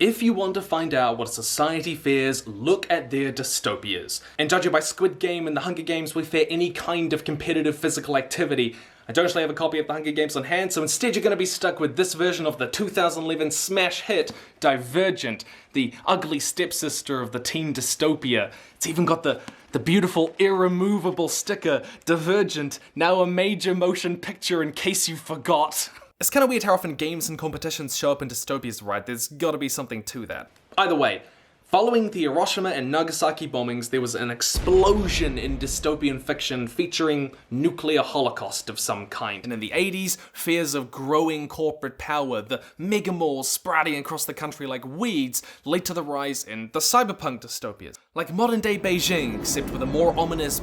If you want to find out what society fears, look at their dystopias. And judging by Squid Game and the Hunger Games, we fear any kind of competitive physical activity. I don't actually have a copy of the Hunger Games on hand, so instead you're going to be stuck with this version of the 2011 smash hit, Divergent, the ugly stepsister of the teen dystopia. It's even got the beautiful irremovable sticker, Divergent, now a major motion picture in case you forgot. It's kind of weird how often games and competitions show up in dystopias, right? There's gotta be something to that. Either way, following the Hiroshima and Nagasaki bombings, there was an explosion in dystopian fiction featuring nuclear holocaust of some kind. And in the 80s, fears of growing corporate power, the mega malls sprouting across the country like weeds, led to the rise in the cyberpunk dystopias. Like modern day Beijing, except with a more ominous.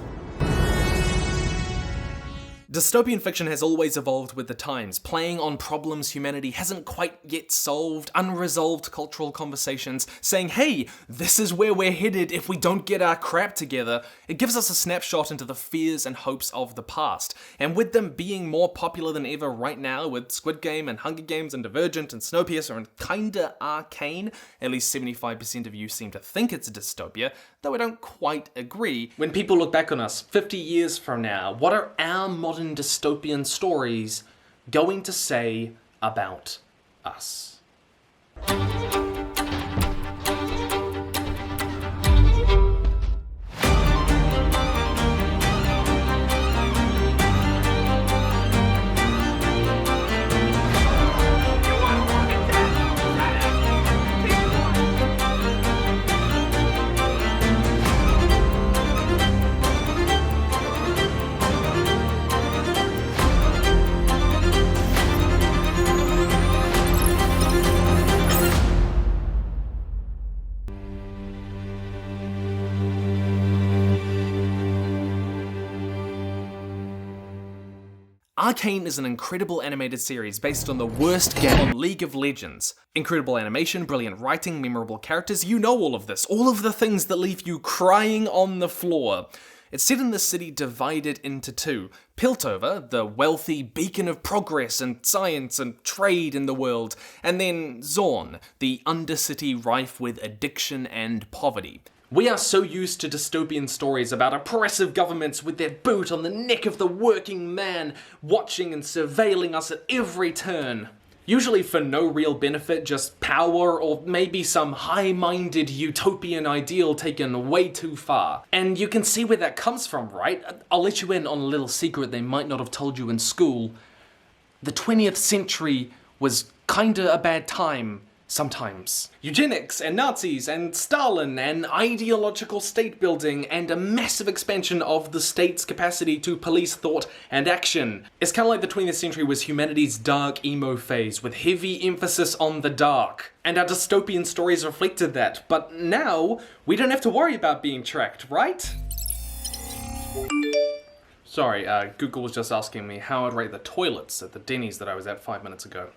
Dystopian fiction has always evolved with the times, playing on problems humanity hasn't quite yet solved, unresolved cultural conversations, saying, hey, this is where we're headed if we don't get our crap together. It gives us a snapshot into the fears and hopes of the past. And with them being more popular than ever right now, with Squid Game and Hunger Games and Divergent and Snowpiercer and kinda Arcane, at least 75% of you seem to think it's a dystopia, though I don't quite agree. When people look back on us 50 years from now, what are our modern dystopian stories going to say about us? Arcane is an incredible animated series based on the worst game, League of Legends. Incredible animation, brilliant writing, memorable characters, you know all of this. All of the things that leave you crying on the floor. It's set in the city divided into two. Piltover, the wealthy beacon of progress and science and trade in the world, and then Zorn, the undercity rife with addiction and poverty. We are so used to dystopian stories about oppressive governments with their boot on the neck of the working man, watching and surveilling us at every turn. Usually for no real benefit, just power or maybe some high-minded utopian ideal taken way too far. And you can see where that comes from, right? I'll let you in on a little secret they might not have told you in school. The 20th century was kinda a bad time. Sometimes. Eugenics and Nazis and Stalin and ideological state building and a massive expansion of the state's capacity to police thought and action. It's kind of like the 20th century was humanity's dark emo phase with heavy emphasis on the dark. And our dystopian stories reflected that. But now, we don't have to worry about being tracked, right? Sorry, Google was just asking me how I'd rate the toilets at the Denny's that I was at 5 minutes ago.